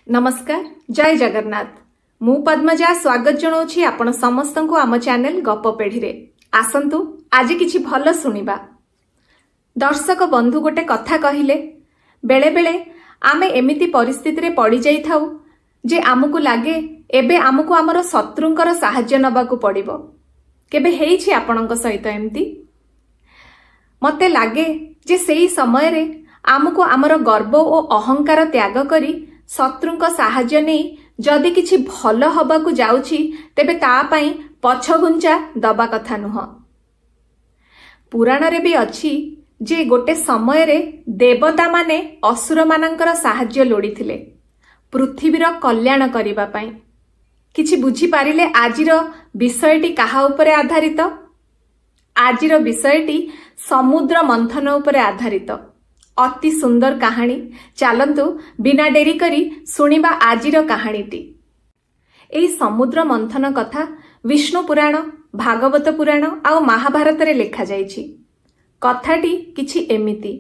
नमस्कार जय जगन्नाथ मु पद्मजा स्वागत जनाऊँ आपण समस्त को आम चैनल गप पेढ़ी रे आसंतु आज किछि भल सुनिबा। दर्शक बंधु गोटे कथा कहिले बेले बेले आमे एमिति परिस्थिति रे पड़ी जाई थाउ जे आमको लागे एबे आमको आमर शत्रुंकर सहाय्य नबाकू पड़िबो। केबे हेइछि आपणक सहित एमती? मते लागे जे सेही समय रे आमको आमर गर्व और अहंकार त्याग करी शत्रुंक सहाय्य नहीं जदि किछि भल हबाकू जाउछि तेबे ता पई पछगुंचा दबा कथा नुह। पुराण रे भी अछि जे गोटे समय रे देवता माने असुर मानकर सहाय्य लोड़ीथिले पृथ्वीर कल्याण करिबा पई। किछि बुझी पारिले आजिर विषयटी काहा उपरे आधारित? आजिर विषयटी समुद्र मंथन उपरे आधारित। अति सुंदर कहानी, चलंतु बिना डेरी करी सुनिबा आजिर कहानीटी। एई समुद्र मंथन कथा विष्णु पुराण, भागवत पुराण आ महाभारत रे लेखा जाइछि। कथाटी किछि एमिति।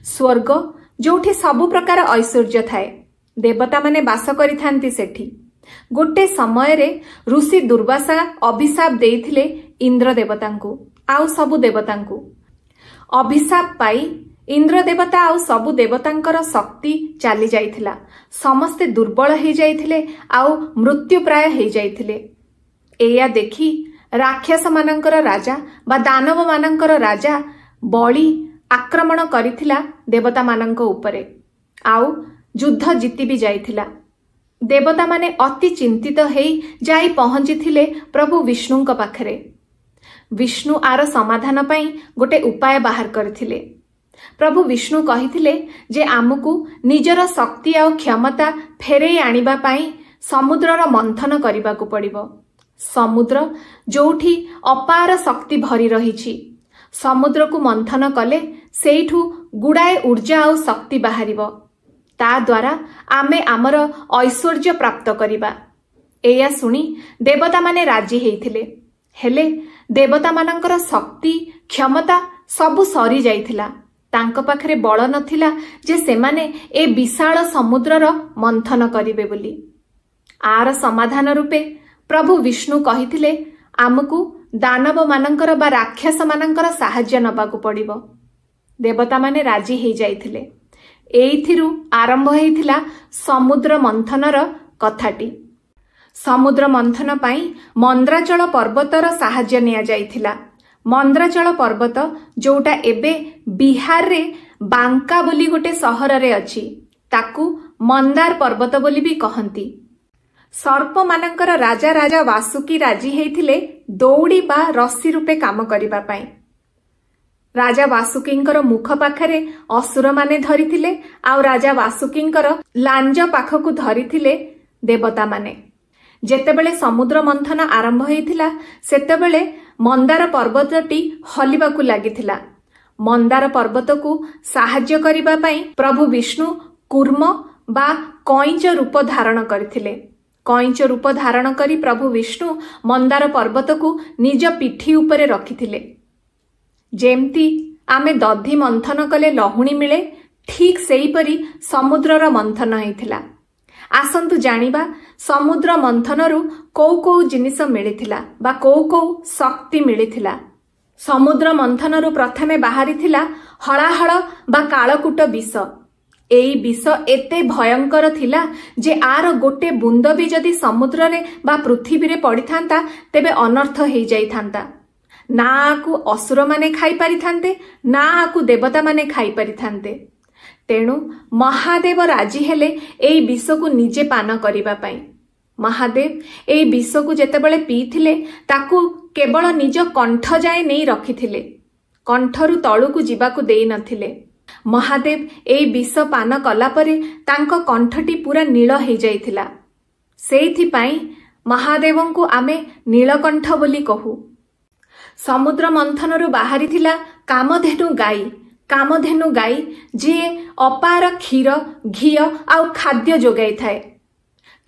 स्वर्ग जोठी सबु प्रकार ऐश्वर्य थाए, देवता माने बास करिथांती सेठी। गोटे समय रे ऋषि दुर्वासा अभिशाप देइथिले इंद्र देवतांकु आउ सबु देवतांकु। अभिशाप पाई इंद्र देवता आउ सबु देवतांकर शक्ति चली जाइथिला। समस्ते दुर्बल हो जाइथिले आउ मृत्यु प्राय हो जाइथिले। एया देखी राक्षस मानकर राजा बा दानव मानकर राजा बलि आक्रमण करिथिला देवता मानक उपरे आउ युद्ध जीति भी जाइथिला। देवता माने अति चिंतित हेई जाई पहुंचिथिले प्रभु विष्णुंक पाखरे। विष्णु आर समाधान पई गोटे उपाय बाहर करथिले। प्रभु विष्णु कहिथिले जे आमको निजर शक्ति और क्षमता फेरई आनिबा पई समुद्रर मंथन करिबाकू पड़िबो। समुद्र जोठी अपार शक्ति भरी रहिछि, समुद्र को मंथन कले सेइठू गुड़ाए ऊर्जा और शक्ति बाहरिबो। ता द्वारा आमे आमर ऐश्वर्य प्राप्त करिबा। एया सुनी देवता माने राजी हेइथिले। हेले देवता मानकर शक्ति क्षमता सबु सरी जाइथिला। तांको पाखरे बळ नथिला जे सेमाने ए विशाल समुद्रर मंथन करिवे बोली। आर समाधान रूपे प्रभु विष्णु कहिथिले आमको दानव मानकर बा राक्षस मानकर सहाय्य नबाकू पड़िबो। देवता माने राजी हेइ जाइथिले। एइथिरु आरंभ हेइथिला समुद्र मंथनर कथाटी। समुद्र मंथन पई मंद्राचल पर्वतर सहाय्य निया जाइथिला। मंद्राचल पर्वत जोटा एबे बिहार रे बांका बोली गोटे सहर रे अछि, ताकू मंदार पर्वत बोली भी कहंती। सर्प मानकर राजा राजा वासुकी राजी हेइथिले दौड़ी बा रस्सी रूपे काम करिबा पई। राजा वासुकींकर मुख पाखरे असुर माने धरिथिले आउ राजा वासुकींकर लांज पाखकु धरिथिले देवता माने। जेतेबेले समुद्र मंथन आरंभ हेइथिला सेतेबेले मंदार पर्वतटी हलिबाकू लागिथिला। मंदार पर्वत को सहाय्य करिबा पई प्रभु विष्णु कूर्म बा कईंच रूप धारण करथिले। कईंच रूप धारण करी प्रभु विष्णु मंदार पर्वत को निज पिठी उपरे रखिथिले। जेमती आमे दधी मंथन कले लहुणी मिले, ठीक सेहीपरि समुद्रर मंथन हेइथिला। आसंतु जानिबा समुद्र मंथनरु कौ कौ जिनिस मिलिथिला बा कौ कौ शक्ति मिलिथिला। समुद्र मंथनरु प्रथमे बाहरी थिला हलाहल बा कालकूट विष। एई विष एते भयंकर थिला जे आर गोटे बुंद भी जदि समुद्र रे बा पृथ्वी रे पड़िथांता तेबे अनर्थ हेइ जाइथांता। ना आकु असुर माने खाई परिथांते, ना आकु देवता माने खाई परिथांते। तेणु महादेव राजी हेले एई विष को निजे पान करिबा पई। महादेव एई विष को जेतेबेले पीथिले ताकू केवल निज कंठ जाए नहीं रखिथिले, कंठरु तळुकु जिबाकू देई नथिले। महादेव एई विष पान कला परे तांको कंठटी पूरा नील हेइ जाइथिला। सेइथि पई महादेवंकु आमे नीलकंठ बोली कहू। समुद्र मंथनरु बाहरी थिला कामधेनु गाई। कामधेनु गाई जे अपार क्षीर घी आउ खाद्य जोगाई थाए।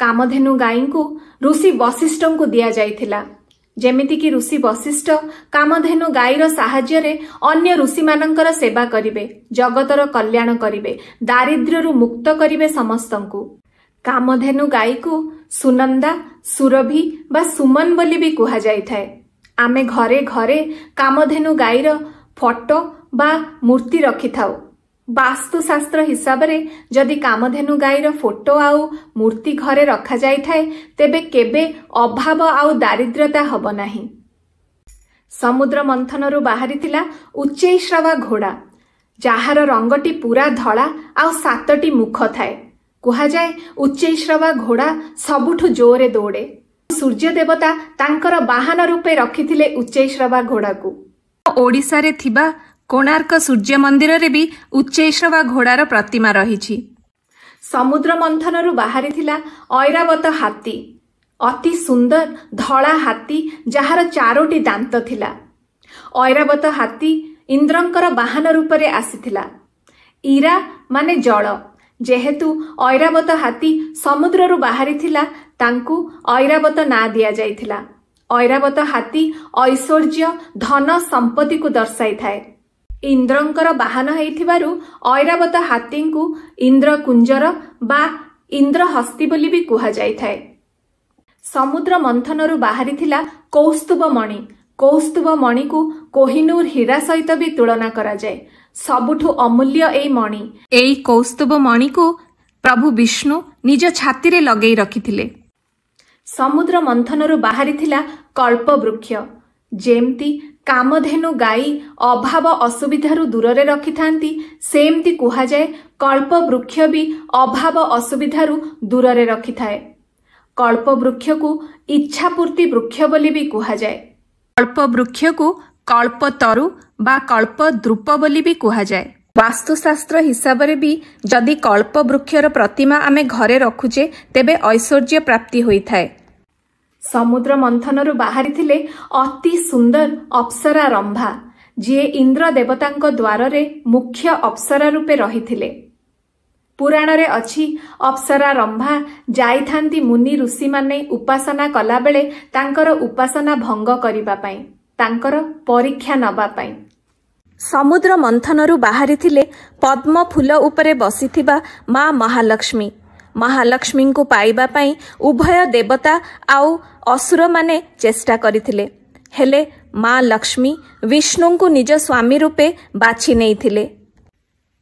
कामधेनु गाई को ऋषि वशिष्ठ को दिया जाइथिला। जेमिति कि ऋषि वशिष्ठ कामधेनु गाईर साहाय्य रे अन्य ऋषि मानकर सेवा करिवे, जगतर कल्याण करिवे, दारिद्र्यरु मुक्त करिवे समस्तंकु। कामधेनु गाई को सुनंदा सुरभि बा सुमन बोली भी कुहा जाइथाए। आमे घरे घरे कामधेनु गाईर फोटो बा मूर्ति रखि थाउ। वास्तुशास्त्र हिसाब रे जदि कामधेनु गाईर फोटो आउ मूर्ति घरे रखा जाइथाए तेबे केबे अभाव आउ दारिद्र्यता हब नाही। समुद्र मंथनरु बाहरिथिला उच्चैश्रवा घोड़ा जाहार रंगटी पूरा धला आउ 7टी मुख थाए। कुहा जाए उच्चैश्रवा घोड़ा सबुठु जोरे दौड़े। सूर्य देवता तांकर वाहन रूपे रखिथिले उच्चैश्रवा घोड़ा को। ओडिसा रे थिबा कोणार्क सूर्य मंदिर रे भी उच्चैश्रवा घोड़ार प्रतिमा रहिछि। समुद्र मंथनरु बाहरिथिला ऐरावत हाथी, अति सुंदर धला हाथी जहार 4टी दांत थिला। ऐरावत हाथी इंद्रंकर वाहन रूपरे आसीथिला। ईरा माने जल, जेहेतु ऐरावत हाथी समुद्ररु बाहरिथिला तांकु ऐरावत ना दिया जाइथिला। ऐरावत हाथी ऐश्वर्य धन संपत्ति को दर्शाई थाए। इंद्रंकर वाहन हेइथिबारु ऐरावत हाथी को इंद्र कुंजर बा इंद्र हस्ती बोली भी कुहा जाइथाए। समुद्र मंथनरु बाहरिथिला कौस्तुभ मणि। कौस्तुभ मणि को कोहिनूर हीरा सहित भी तुलना करा जाए। सबुठु अमूल्य एई मणि। एई कौस्तुभ मणि को प्रभु विष्णु निज छाती रे लगेई रखिथिले। समुद्र मंथनरु बाहरिथिला कल्प वृक्ष। जेमती कामधेनु गाई अभाव असुविधारु दूर रखिथांती सेमती कुहा जाए कल्प वृक्ष भी अभाव असुविधारु दूर रखिथाए। कल्प वृक्ष को इच्छापूर्ति वृक्ष बोली भी कुहा जाए। कल्प वृक्ष को कल्प तरु बा कल्प द्रुप बोली भी कुहा जाए। वास्तुशास्त्र हिसाब रे भी जदि कल्प वृक्षर प्रतिमा आमे घरे रखुचे तेबे ऐश्वर्य प्राप्ति होइथाए। समुद्र मंथनरु बाहरिथिले अति सुंदर अप्सरा रंभा, जे इंद्र देवतांक द्वार रे मुख्य अप्सरा रूपे रहिथिले। पुराण रे अछि अप्सरा रंभा जाइथांती मुनि ऋषि माने उपासना कला बेले तांकर उपासना भंग करिबा पई, तांकर परीक्षा नबा पई। समुद्र मंथनरु बाहरिथिले पद्म फूल उपरे बसिथिबा मां महालक्ष्मी। महालक्ष्मी को पाइबा पई उभय देवता आउ असुर माने चेष्टा करिथिले, हेले मां लक्ष्मी विष्णु को निज स्वामी रूपे बाछि नेइथिले।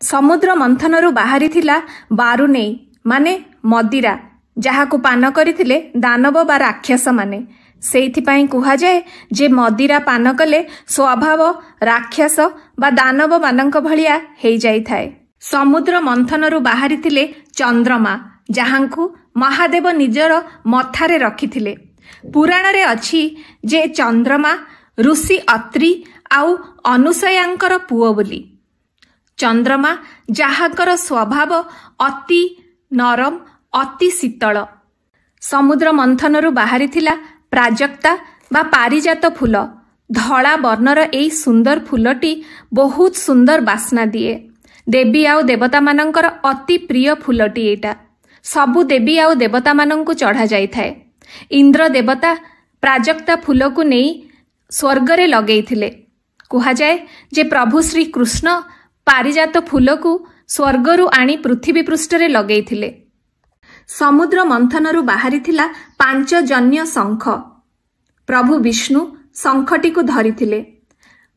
समुद्र मंथनरु बाहरिथिला बारुनेई माने मदिरा, जहाको पान करिथिले दानव बा राक्षस माने। सेइथिपाई कुहा जाए जे मदिरा पान कले स्वभाव राक्षस बा दानव मानक भलिया हेइ जाइथाए। समुद्र मंथनरु बाहरिथिले चंद्रमा, जहांकु महादेव निजर मथारे रखिथिले। पुराण रे अछि जे चंद्रमा ऋषि अत्रि आउ अनुसयांकर पुओ बोली। चंद्रमा जहाकर स्वभाव अति नरम अति शीतल। समुद्र मंथनरु बाहरिथिला प्राजक्ता बा पारिजात फूल। धला वर्णर एई सुंदर फूलटी बहुत सुंदर बास्ना दिए। देवी आउ देवता मानकर अति प्रिय फूलटी एटा। सबु देवी आउ देवता मानंकु चढ़ा जाइथाए। इंद्र देवता प्राजक्ता फूल को नहीं स्वर्गरे लगेइथिले। कुहा जाए जे प्रभु श्री कृष्ण पारिजात फूल को स्वर्गरु आनी पृथ्वी पृष्ठरे लगेइथिले। समुद्र मंथनरु बाहरिथिला 5 जन्य शंख। प्रभु विष्णु शंखटी को धरिथिले।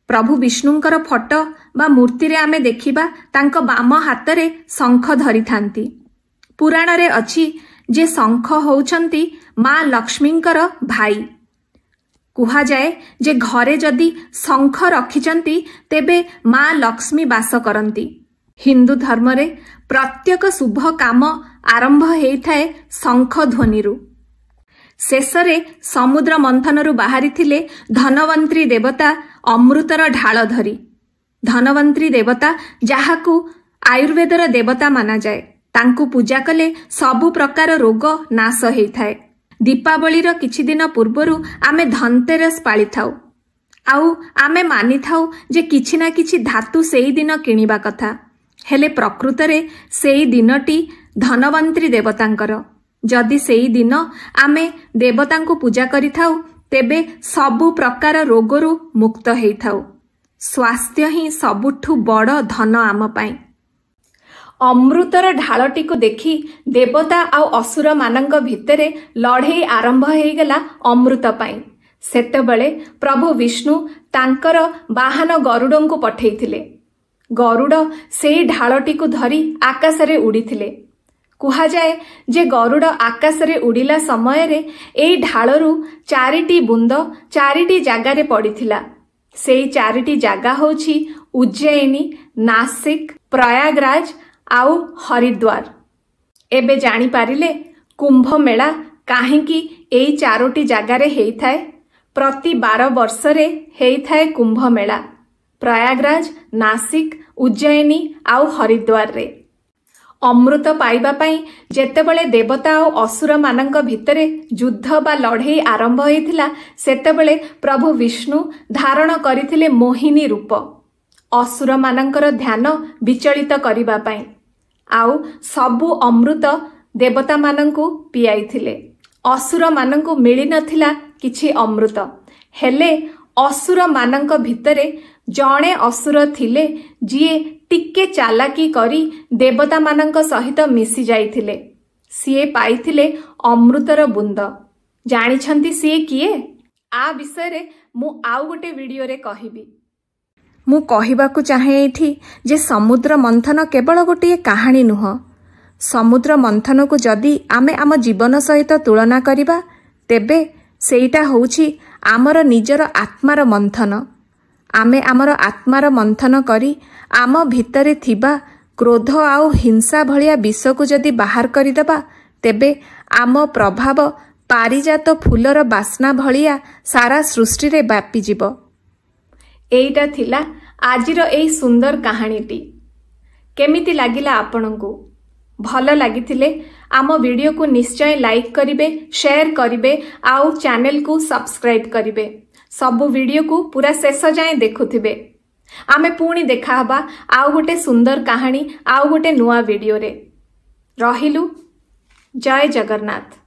प्रभु विष्णुंकर फोटो बा मूर्ति रे आमे देखिबा तांको बाम हातरे शंख धरिथांती। पुराण रे अछि जे शंख होउछंती मां लक्ष्मींकर भाई। कुहा जाए जे घरे जदि शंख रखिचंती तेबे मां लक्ष्मी बास करंती। हिंदू धर्म रे प्रत्येक शुभ काम आरंभ हेइथाए शंख ध्वनिरु। शेषरे समुद्र मंथनरु बाहरिथिले धनवंतरी देवता अमृतर ढाल धरी। धनवंतरी देवता जाहाकू आयुर्वेदर देवता माना जाए। तांकु पूजा कले सबु प्रकार रोग नाश हेइथाए। दीपावलीर किछि दिन पूर्वरु आमे धनतेरस पाळी थाउ। आउ आमे मानि थाउ जे किछि ना किछि धातु सेई दिन किनिबा कथा। हेले प्रकृतरे सेई दिनटी धनवंतरी देवतांकर। जदि सेई दिन आमे देवतांकु पूजा करि थाउ तेबे सबु प्रकार रोगरु मुक्त हेइ थाउ। स्वास्थ्य ही सबुठु बड़ धन आम पाई। अमृतर ढालटी को देखी देवता आउ असुर मानंक भितरे लड़ाई आरंभ होईगला अमृत पाई। सेतेबेले प्रभु विष्णु तांकर वाहन गरुड़ को पठेइथिले। गरुड़ से ढालटी को धरी आकाशरे उड़ीथिले। कुहा जाए जे गरुड़ आकाशरे उड़िला समय रे एई ढालरू 4टी बुंद 4टी जागारे पड़िथिला। सेई 4टी जागा होछि उज्जयिनी, नासिक, प्रयागराज आउ हरिद्वार। एबे जानी पारिले कुंभ मेला काहेकि एई 4टी जागारे हेइथाए। प्रति 12 वर्षरे हेइथाए कुंभ मेला प्रयागराज, नासिक, उज्जयिनी आउ हरिद्वार रे। अमृत पाइबा पई जेतेबेले देवता और असुर मानंक भितरे युद्ध बा लड़ाई आरंभ होइथिला सेतेबेले प्रभु विष्णु धारण करिथिले मोहिनी रूप असुर मानंकर ध्यान विचलित करिबा पई। आउ सबु अमृत देवता मानंकु पियाइथिले। असुर मानंकु मिली नथिला किछि अमृत। हेले असुर मानंक भितरे जणे असुर थिले जिए टिके चालाकी करी देवता मानंक सहित मिसी जाइथिले। सिए पाइथिले अमृतर बुंद। जानिछंती सिए किए? आ विषय रे मु आउ गोटे वीडियो रे कहिबी। मु कहिबाकु चाहे एठी जे समुद्र मंथन केवल गोटे कहानी नुह। समुद्र मंथन को जदि आमे आम जीवन सहित तुलना करिबा तेबे सेईटा होउछि आमर निजर आत्मार मंथन। आमे आमर आत्मार मंथन करी आम भितरे थिबा क्रोध आउ हिंसा भलिया विष को जदि बाहर करिदेबा तेबे आम प्रभाव पारिजात फूलर बास्ना भलिया सारा सृष्टि रे व्यापी जीव। एईटा थिला आजिर एई सुंदर कहानीटी। केमिति लागिला आपनकु? भल लागिथिले आम वीडियो को निश्चय लाइक करिवे, शेयर करिवे आउ चैनल को सब्सक्राइब करिवे। सबु वीडियो को पूरा शेष जाए देखुथिबे। आमे पुणी देखा हबा आउ गोटे सुंदर कहानी आउ गोटे नुआ वीडियो रे। रहिलु। जय जगन्नाथ।